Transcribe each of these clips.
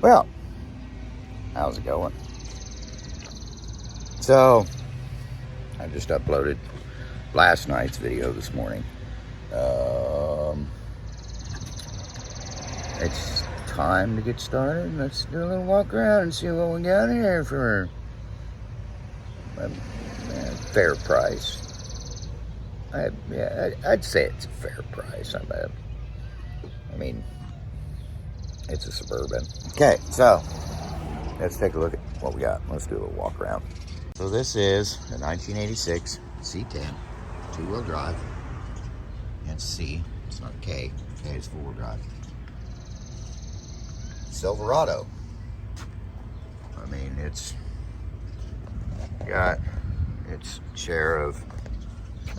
Well, how's it going? So, I just uploaded last night's video this morning. It's time to get started. Let's do a little walk around and see what we got here for a fair price. I'd say it's a fair price. I mean, it's a Suburban. Okay, so let's take a look at what we got. Let's do a little walk around. So this is a 1986 C10, two-wheel drive. And C, it's not K. K is four-wheel drive. Silverado. I mean, it's got its share of,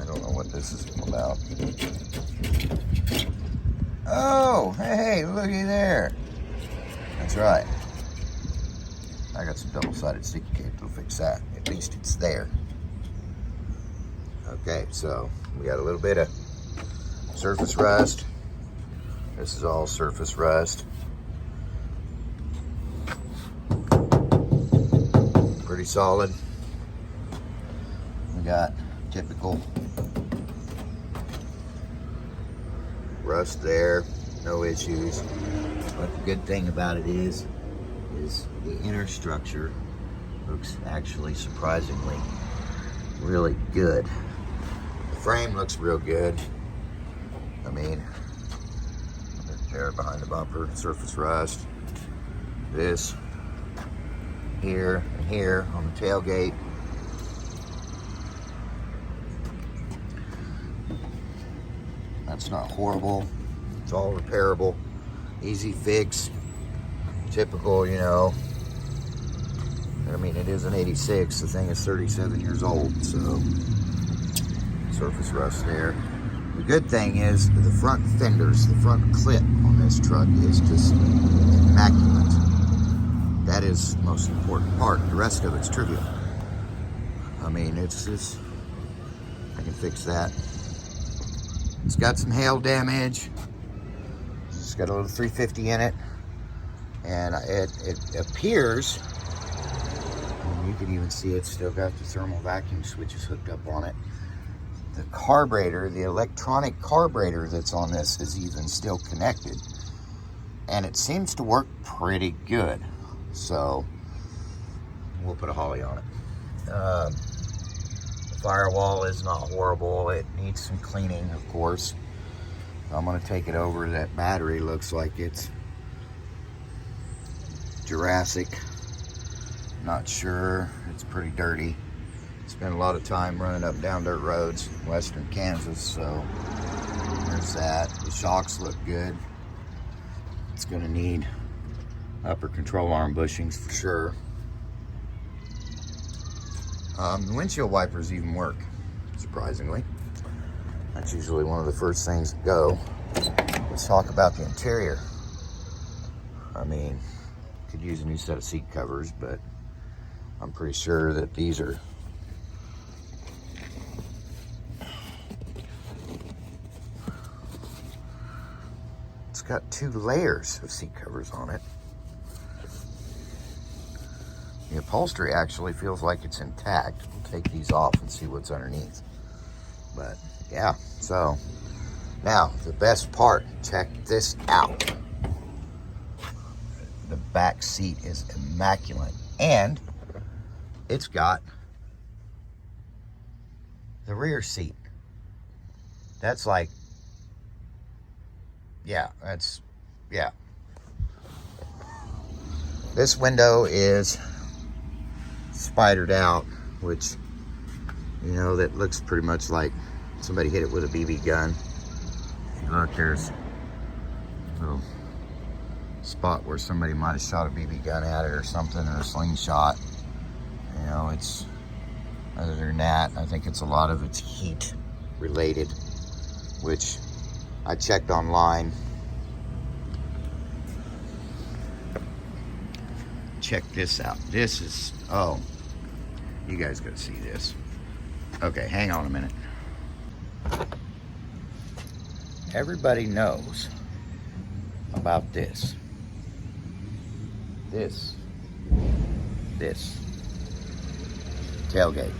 I don't know what this is about. Oh, hey, looky there. That's right. I got some double-sided sticky tape to fix that. At least it's there. Okay, so we got a little bit of surface rust. This is all surface rust. Pretty solid. We got typical rust there, no issues. But the good thing about it is the inner structure looks actually surprisingly really good. The frame looks real good. I mean, there behind the bumper, surface rust. This here and here on the tailgate. That's not horrible. It's all repairable. Easy fix. Typical, you know. I mean, it is an 86. The thing is 37 years old, so surface rust there. The good thing is the front fenders, the front clip on this truck is just immaculate. That is the most important part. The rest of it's trivial. I mean, it's just, I can fix that. It's got some hail damage. It's got a little 350 in it. And it appears, and you can even see it's still got the thermal vacuum switches hooked up on it. The carburetor, the electronic carburetor that's on this is even still connected. And it seems to work pretty good. So, we'll put a Holly on it. The firewall is not horrible. It needs some cleaning, of course. I'm going to take it over. That battery looks like it's Jurassic. Not sure. It's pretty dirty. Spent a lot of time running up and down dirt roads in western Kansas, so there's that. The shocks look good. It's going to need upper control arm bushings for sure. The windshield wipers even work, surprisingly. That's usually one of the first things that go. Let's talk about the interior. I mean, could use a new set of seat covers, but I'm pretty sure that these are it's got 2 layers of seat covers on it. The upholstery actually feels like it's intact. We'll take these off and see what's underneath. But yeah, so now the best part, check this out. The back seat is immaculate, and it's got the rear seat. That's like, yeah, this window is spidered out, which, you know, that looks pretty much like somebody hit it with a BB gun. If you look, there's a little spot where somebody might have shot a BB gun at it or something, or a slingshot. You know, it's, other than that, I think it's a lot of it's heat related, which I checked online. Check this out. This is, oh, you guys gotta see this. Okay, hang on a minute. Everybody knows about this. this tailgate.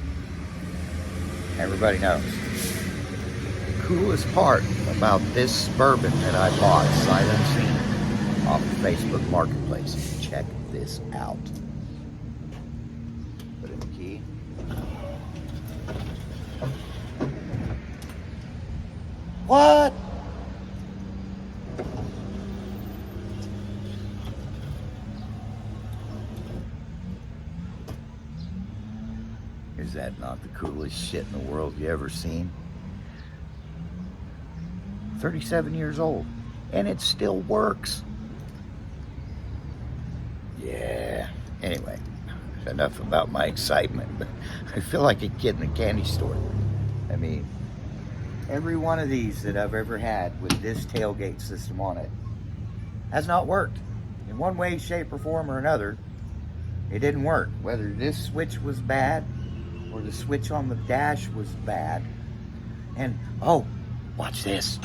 Everybody knows. The coolest part about this Suburban that I bought, sight unseen, off of Facebook Marketplace. Check this out. Put in the key. What? Is that not the coolest shit in the world you ever seen? 37 years old, and it still works. Yeah. Anyway, enough about my excitement. I feel like a kid in a candy store. I mean, every one of these that I've ever had with this tailgate system on it has not worked. In one way, shape, or form or another, it didn't work. Whether this switch was bad or the switch on the dash was bad. And, oh, watch this.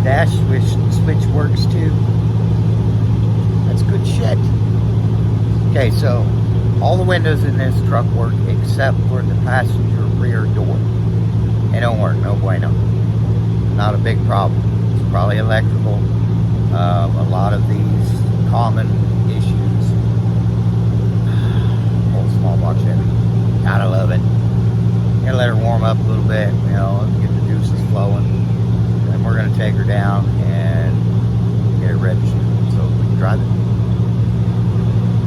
Dash switch works too. That's good shit. Okay, so all the windows in this truck work except for the passenger rear door. They don't work, no bueno. Not a big problem. It's probably electrical. A lot of these common issues. Old small block Chevy. Gotta love it. Gotta let her warm up a little bit, you know, get the juices flowing. We're going to take her down and get it registered so we can drive it.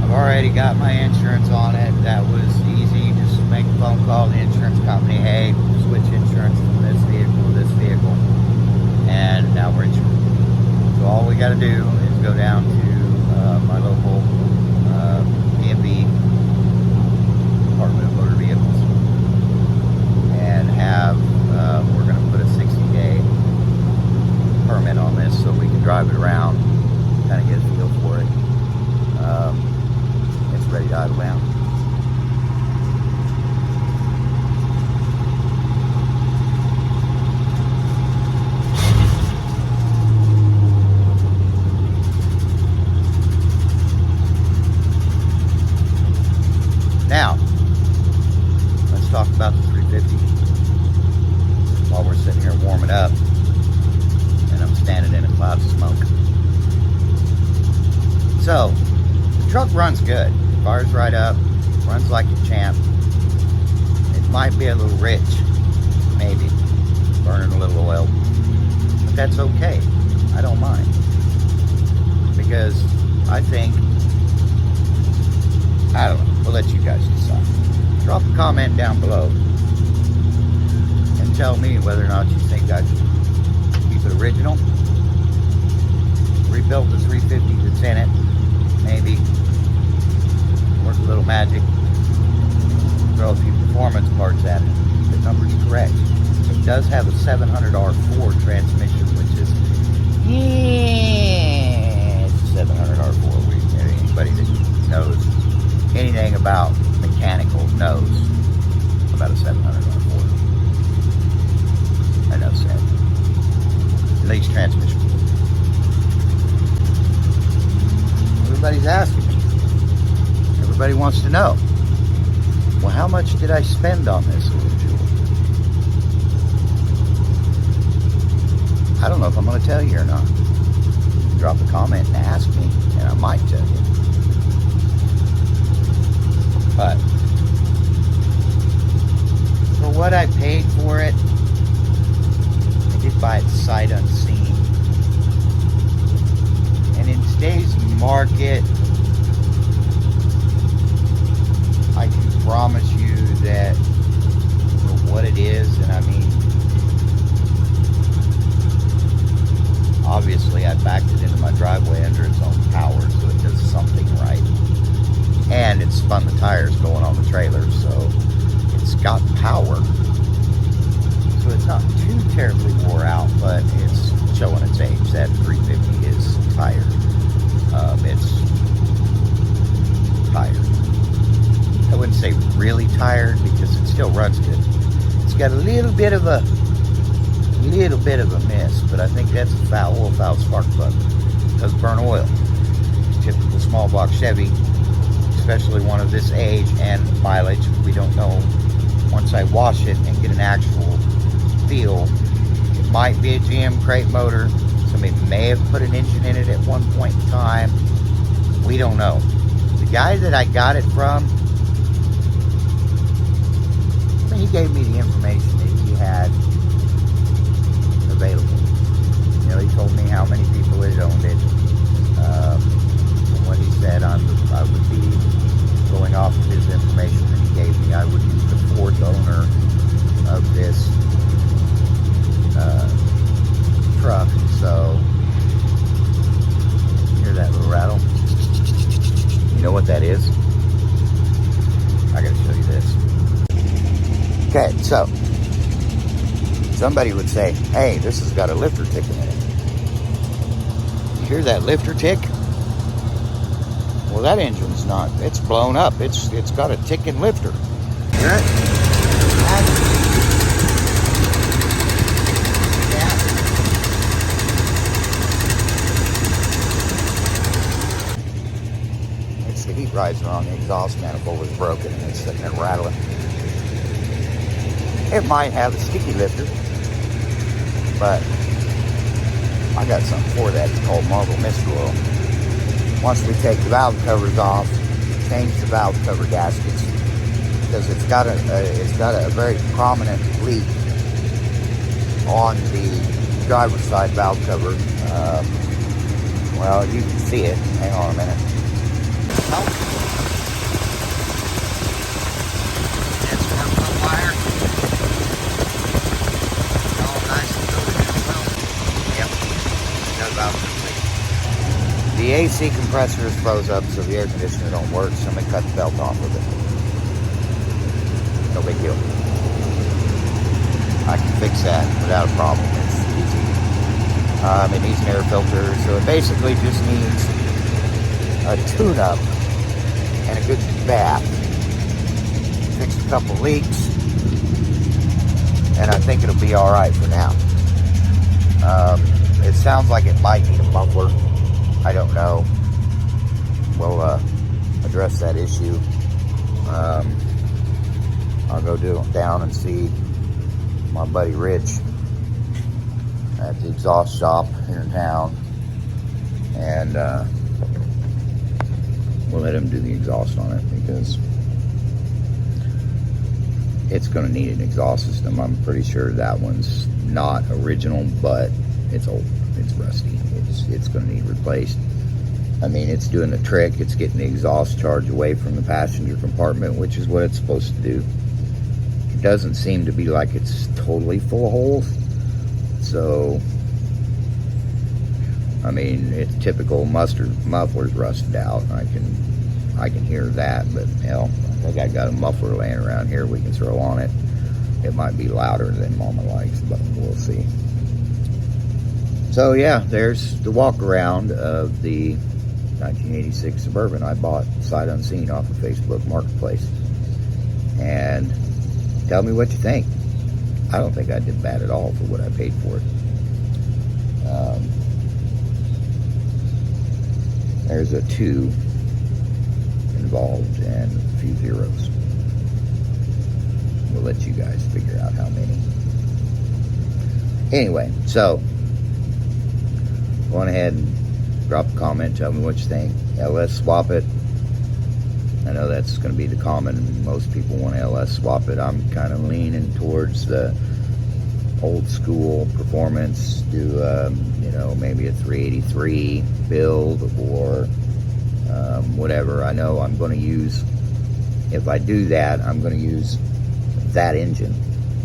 I've already got my insurance on it. That was easy. Just make a phone call to the insurance company. Hey, switch insurance from this vehicle to this vehicle. And now we're insured. So all we got to do is go down to my local D&B, Department of Motor Vehicles, and have, we're going to put a 60-day permit on this so we can drive it around, kind of get a feel for it. It's ready to idle down. Now, let's talk about the 350 while we're sitting here warming up. I'm standing in a cloud of smoke. So, the truck runs good. Fires right up, runs like a champ. It might be a little rich, maybe, burning a little oil, but that's okay. I don't mind, because I think, I don't know, we'll let you guys decide. Drop a comment down below and tell me whether or not you think I should keep it original, rebuild the 350 that's in it, maybe work a little magic, throw a few performance parts at it. The number's correct. It does have a 700R4 transmission, which is, yeah, it's a 700R4. Anybody that knows anything about mechanical knows about a 700R4. I know, Sam. At least transmission. Everybody's asking me. Everybody wants to know. Well, how much did I spend on this little jewel? I don't know if I'm going to tell you or not. Drop a comment and ask me, and I might tell you. But for what I paid for it, I did buy it sight unseen. And in today's market, I can promise you that for what it is, and I mean, obviously I backed it into my driveway under its own power, so it does something right. and it spun the tires going on the trailer, so it's got power. So it's not too terribly wore out, but it's showing its age. That 350 is tired. It's tired. I wouldn't say really tired because it still runs good. It's got a little bit of a miss, but I think that's a oil foul spark plug. It does burn oil. Typical small block Chevy, especially one of this age and mileage. We don't know. Once I wash it and get an actual feel, it might be a GM crate motor. Somebody may have put an engine in it at one point in time. We don't know. The guy that I got it from, he gave me the information that he had available. You know, he told me how many people had owned it. From what he said, I would be going off of his information that he gave me. I would be the fourth owner of this truck. So, hear that little rattle? You know what that is? I gotta show you this. Okay, so somebody would say, hey, this has got a lifter ticking in it. You hear that lifter tick? Well, that engine's not, it's blown up. It's got a ticking lifter. Hear it? It's the heat riser on the exhaust manifold was broken and it's sitting there rattling. It might have a sticky lifter, but I got something for that. It's called Marble Mist Oil. Once we take the valve covers off, change the valve cover gaskets, because it's got a very prominent leak on the driver's side valve cover. Well, you can see it. Hang on a minute. Oh. That's spark plug wire. All nice and loaded as well. Yep. No valve cover leak. The AC compressor is froze up, so the air conditioner don't work. Somebody cut the belt off with it. No big deal. I can fix that without a problem. It's easy. It needs an air filter, so it basically just needs a tune-up and a good bath. Fix a couple leaks, and I think it'll be all right for now. It sounds like it might need a muffler. I don't know. We'll address that issue. I'll go down and see my buddy Rich at the exhaust shop here in town, and we'll let him do the exhaust on it because it's going to need an exhaust system. I'm pretty sure that one's not original, but it's old. It's rusty. It's going to need replaced. I mean, it's doing the trick. It's getting the exhaust charge away from the passenger compartment, which is what it's supposed to do. It doesn't seem to be like it's totally full of holes. So, I mean, it's typical muffler's rusted out. I can hear that, but hell, I think I got a muffler laying around here we can throw on it. It might be louder than Mama likes, but we'll see. So yeah, there's the walk around of the 1986 Suburban I bought sight unseen off of Facebook Marketplace. And tell me what you think. I don't think I did bad at all for what I paid for it. There's a 2 involved and a few zeros. We'll let you guys figure out how many. Anyway, so go on ahead and drop a comment, tell me what you think. LS swap it. I know that's going to be the common. Most people want to LS swap it. I'm kind of leaning towards the old school performance. Do maybe a 383 build or whatever. I know I'm going to use, if I do that, I'm going to use that engine.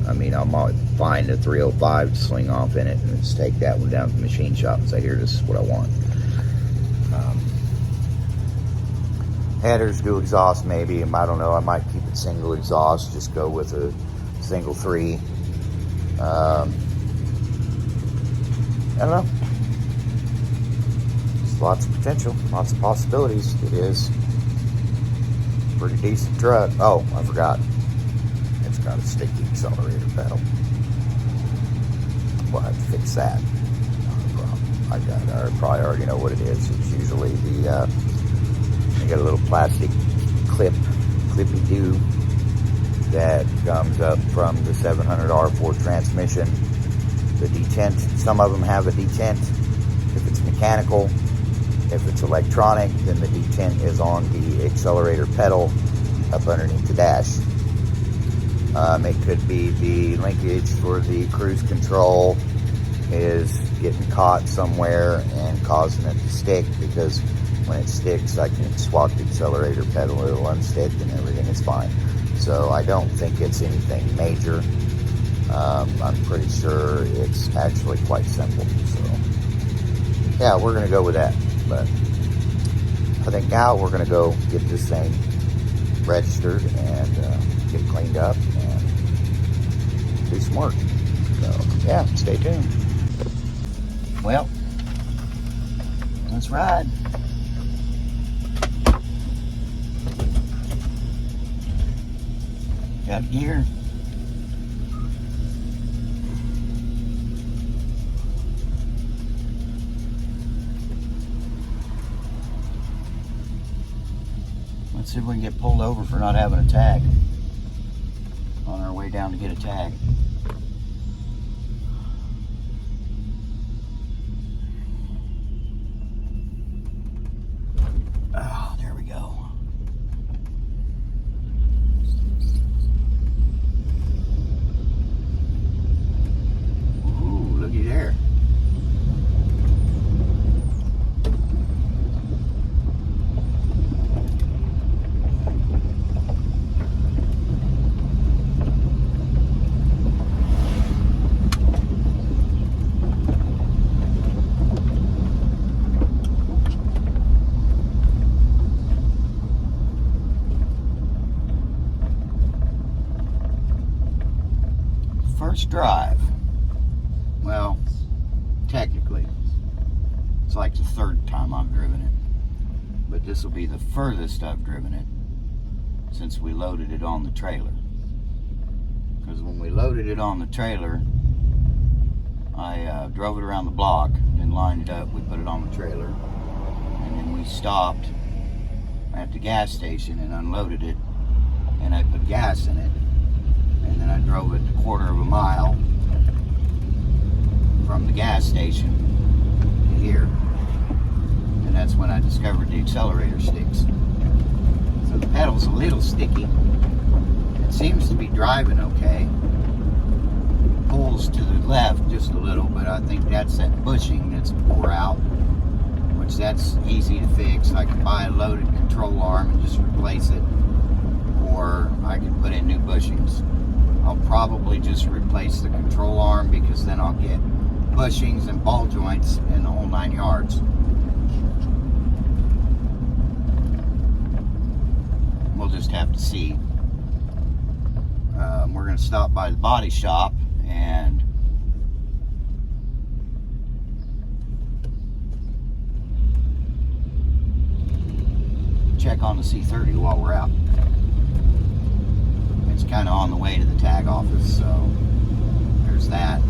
I mean, I might find a 305 to sling off in it and just take that one down to the machine shop and say, here, this is what I want. Headers do exhaust maybe. I don't know. I might keep it single exhaust. Just go with a single 3. I don't know. There's lots of potential, lots of possibilities. It is a pretty decent truck. Oh, I forgot. It's got a sticky accelerator pedal. We'll have to fix that. Not a problem. I probably already know what it is. It's usually the you got a little plastic clippy-do that comes up from the 700 R4 transmission. The detent, some of them have a detent. If it's mechanical, if it's electronic, then the detent is on the accelerator pedal up underneath the dash. It could be the linkage for the cruise control is getting caught somewhere and causing it to stick, because when it sticks, I can swap the accelerator pedal, it'll unstick and everything is fine. So I don't think it's anything major. I'm pretty sure it's actually quite simple. So yeah, we're going to go with that. But I think now we're going to go get this thing registered and get it cleaned up and do some work. So yeah, stay tuned. Well, let's ride. Got gear. Let's see if we can get pulled over for not having a tag on our way down to get a tag. Oh, there we go. Ooh, looky there. First drive. Well, technically, it's like the third time I've driven it, but this will be the furthest I've driven it since we loaded it on the trailer. Because when we loaded it on the trailer, I drove it around the block, then lined it up, we put it on the trailer, and then we stopped at the gas station and unloaded it, and I put gas in it. And then I drove it a quarter of a mile from the gas station to here. And that's when I discovered the accelerator sticks. So the pedal's a little sticky. It seems to be driving okay. Pulls to the left just a little, but I think that's that bushing that's wore out, which that's easy to fix. I can buy a loaded control arm and just replace it, or I can put in new bushings. I'll probably just replace the control arm, because then I'll get bushings and ball joints in the whole 9 yards. We'll just have to see. We're going to stop by the body shop and check on the C30 while we're out. It's kind of on the way to the tag office, so there's that.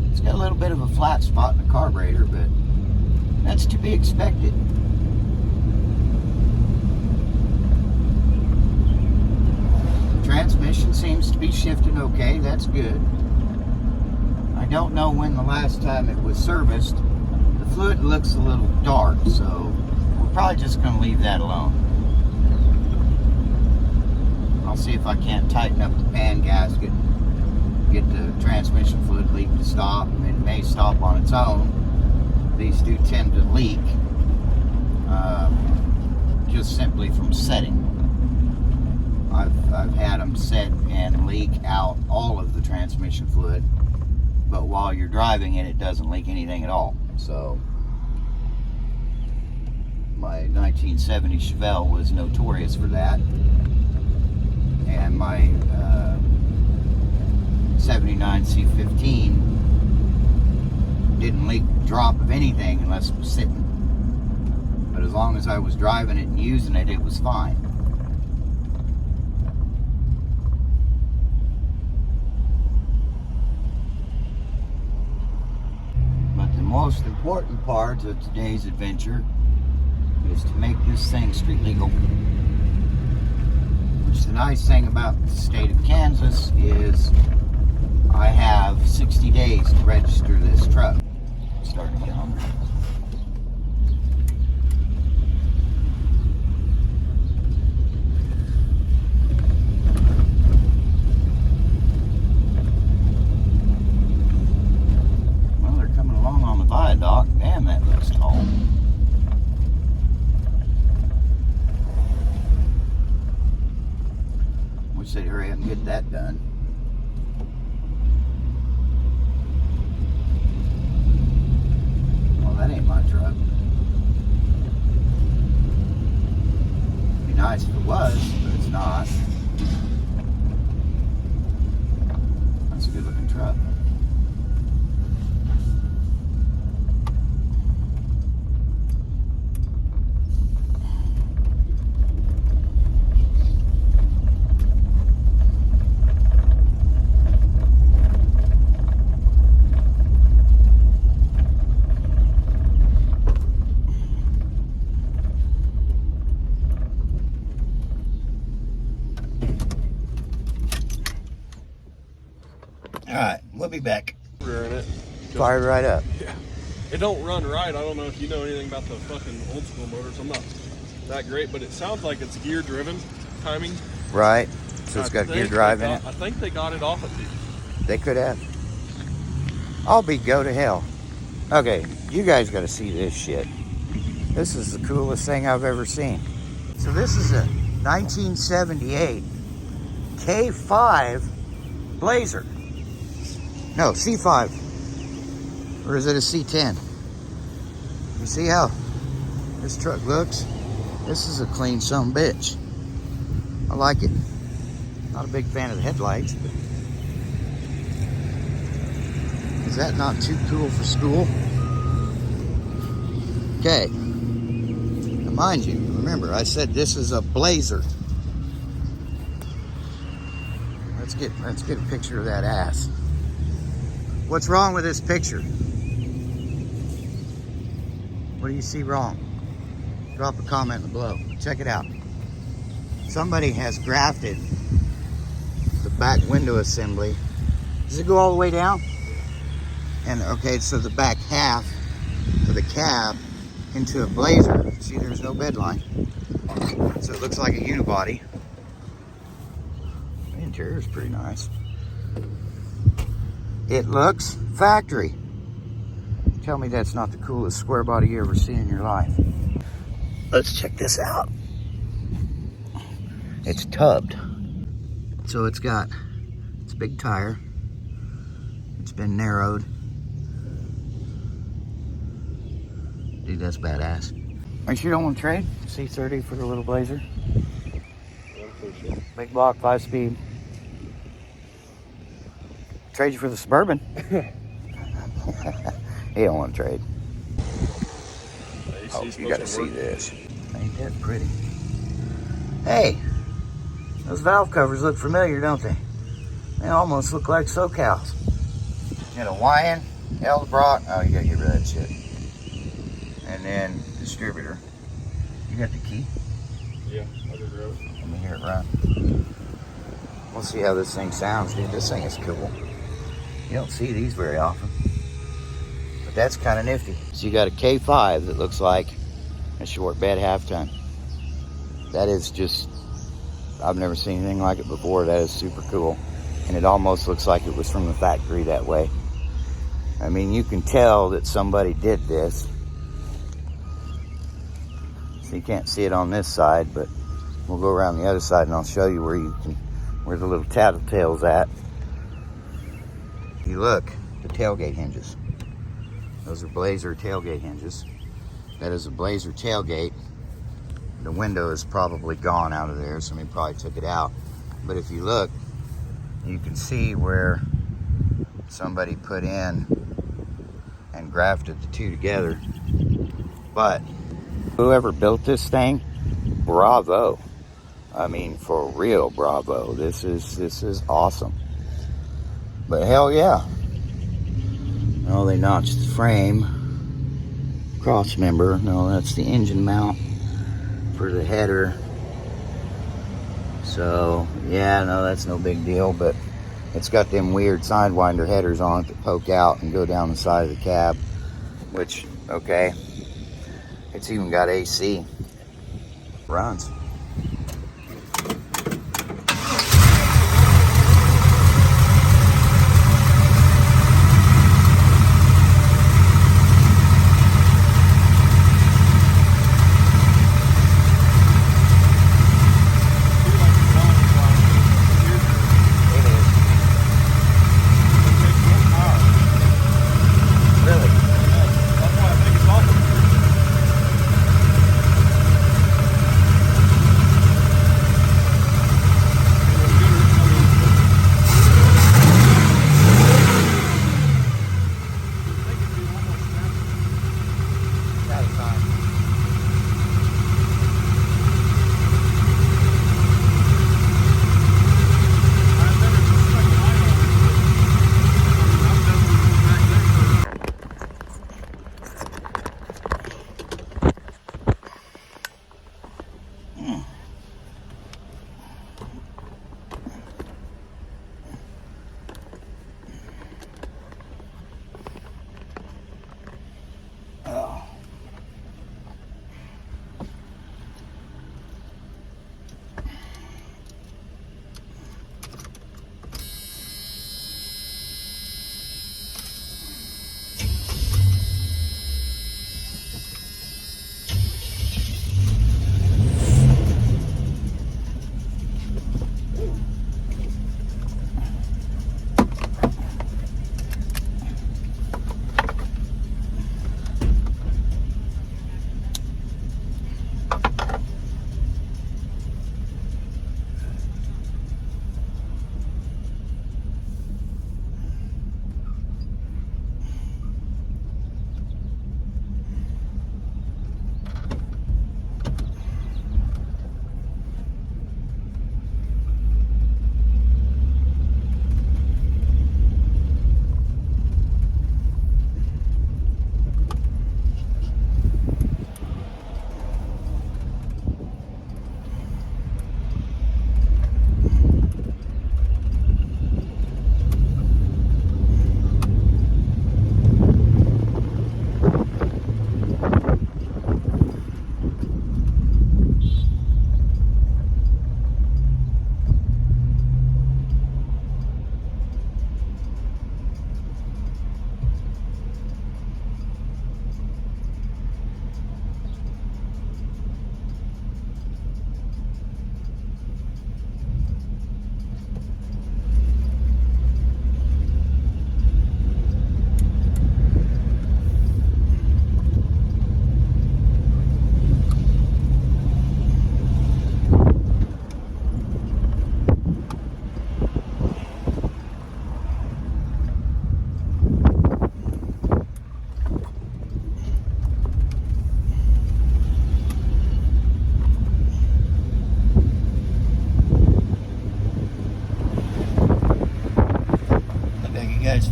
It's got a little bit of a flat spot in the carburetor, but that's to be expected. Transmission seems to be shifting okay. That's good. I don't know when the last time it was serviced. The fluid looks a little dark, so we're probably just going to leave that alone. I'll see if I can't tighten up the pan gasket, get the transmission fluid leak to stop, and it may stop on its own. these do tend to leak, just simply from setting. I've had them set and leak out all of the transmission fluid, but while you're driving it doesn't leak anything at all. So my 1970 Chevelle was notorious for that, and my 79 C15 didn't leak a drop of anything unless it was sitting. But as long as I was driving it and using it, it was fine. But the most important part of today's adventure is to make this thing street legal. Which, the nice thing about the state of Kansas is I have 60 days to register this truck. I'm starting to get hungry. Well, they're coming along on the viaduct. Damn, that looks tall. Wish they'd hurry up and get that done. Well, that ain't my truck. It'd be nice if it was, but it's not. That's a good looking truck. Alright, we'll be back. Rear in it. Fired right up. Yeah. It don't run right. I don't know if you know anything about the fucking old school motors. I'm not that great, but it sounds like it's gear driven timing. Right. So it's got gear drive in it. I think they got it off of you. They could have. I'll be go to hell. Okay, you guys got to see this shit. This is the coolest thing I've ever seen. So this is a 1978 K5 Blazer. No, C5. Or is it a C10? You see how this truck looks? This is a clean son bitch. I like it. Not a big fan of the headlights, but is that not too cool for school? Okay. Now mind you, remember I said this is a Blazer. Let's get a picture of that ass. What's wrong with this picture? What do you see wrong? Drop a comment below. Check it out. Somebody has grafted the back window assembly. Does it go all the way down? And okay, so the back half of the cab into a Blazer. See, there's no bed line. So it looks like a unibody. The interior is pretty nice. It looks factory. Tell me that's not the coolest square body you ever seen in your life. Let's check this out. It's tubbed. So it's a big tire. It's been narrowed. Dude, that's badass. Are you sure you don't want to trade? C30 for the little Blazer? Big block, 5-speed. Trade you for the Suburban. He don't want to trade. Oh, you got to see this. Ain't that pretty? Hey, those valve covers look familiar, don't they? They almost look like SoCals. Got a Hawaiian, Eldebrock. Oh, you got to get rid of that shit. And then distributor. You got the key? Yeah, I just wrote it. Let me hear it run. We'll see how this thing sounds, dude. This thing is cool. You don't see these very often. But that's kind of nifty. So you got a K5 that looks like a short bed half ton. That is just, I've never seen anything like it before. That is super cool. And it almost looks like it was from the factory that way. I mean, you can tell that somebody did this. So you can't see it on this side, but we'll go around the other side and I'll show you where the little tattletale's at. If you look, the tailgate hinges. Those are Blazer tailgate hinges. That is a Blazer tailgate. The window is probably gone out of there. Somebody probably took it out. But if you look, you can see where somebody put in and grafted the two together. But whoever built this thing, bravo. I mean, for real, bravo. This is awesome. But hell yeah. Oh, they notched the frame. Cross member. No, that's the engine mount for the header. So, yeah, no, that's no big deal. But it's got them weird Sidewinder headers on it that poke out and go down the side of the cab. Which, okay. It's even got AC. Runs.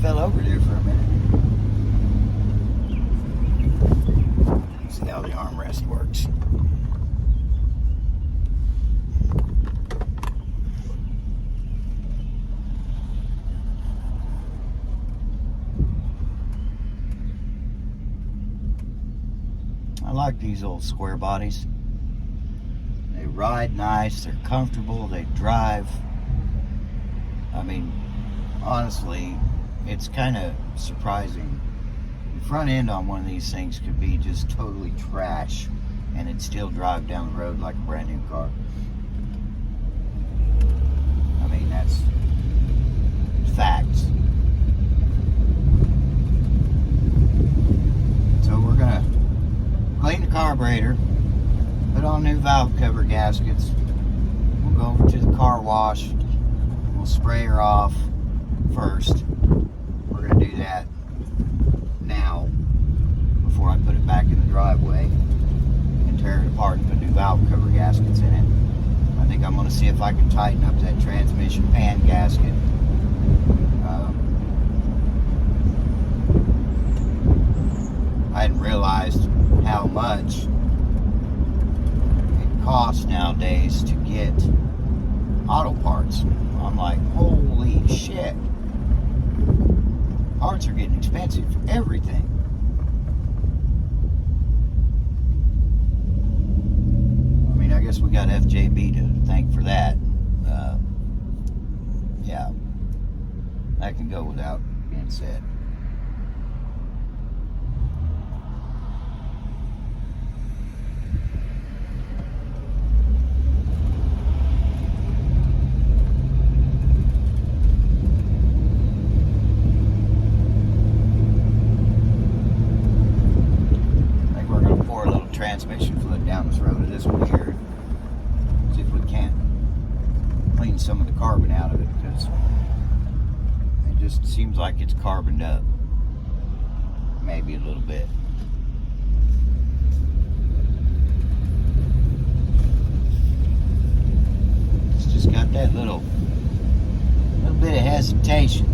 Fell over there for a minute. See how the armrest works. I like these old square bodies. They ride nice, they're comfortable, they drive. I mean, honestly, it's kind of surprising. The front end on one of these things could be just totally trash, and it'd still drive down the road like a brand new car. I mean, that's facts. So we're gonna clean the carburetor, put on new valve cover gaskets. We'll go over to the car wash. We'll spray her off first. We're gonna do that now before I put it back in the driveway and tear it apart and put new valve cover gaskets in it. I think I'm gonna see if I can tighten up that transmission pan gasket. I hadn't realized how much it costs nowadays to get auto parts. I'm like, holy shit. Parts are getting expensive for everything. I mean, I guess we got FJB to thank for that. Yeah, that can go without being said. Transmission fluid down this road of this one here. See if we can't clean some of the carbon out of it, because it just seems like it's carboned up. Maybe a little bit. It's just got that little bit of hesitation.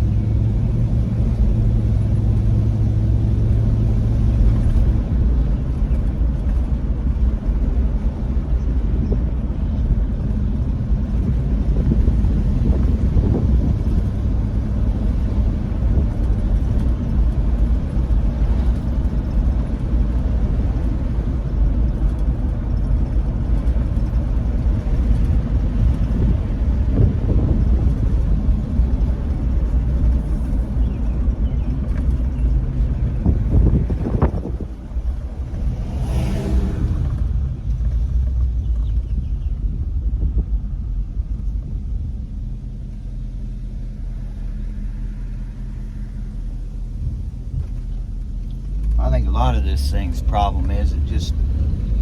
I think a lot of this thing's problem is I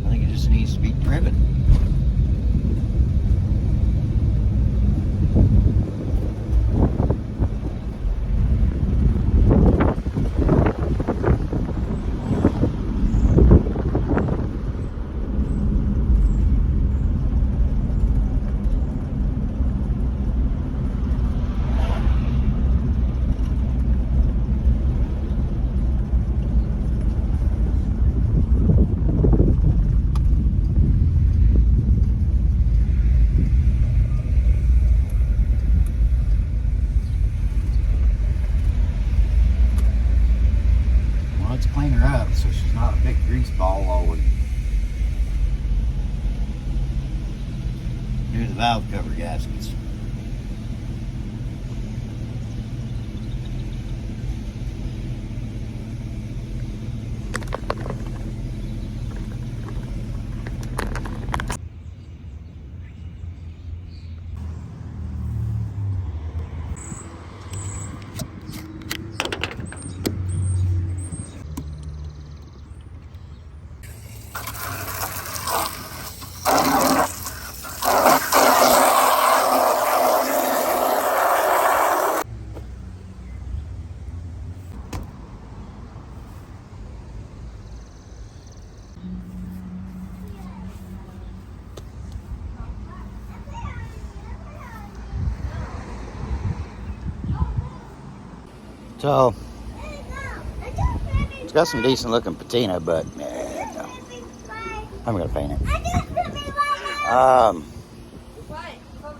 think it just needs to be driven. Let's clean her up so she's not a big grease ball while we do the valve cover gaskets. So, it's got some decent looking patina, but no, I'm gonna paint it.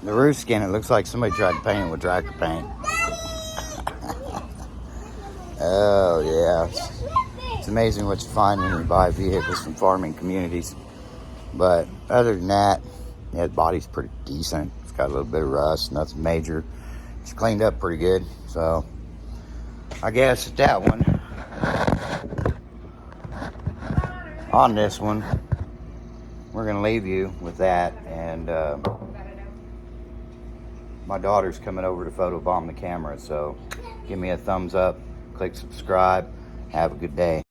The roof skin, it looks like somebody tried to paint it with Dracker paint. Oh yeah, it's amazing what you find when you buy vehicles from farming communities. But other than that, yeah, the body's pretty decent. It's got a little bit of rust, nothing major. It's cleaned up pretty good, so I guess that one. On this one, we're going to leave you with that. And my daughter's coming over to photobomb the camera. So give me a thumbs up. Click subscribe. Have a good day.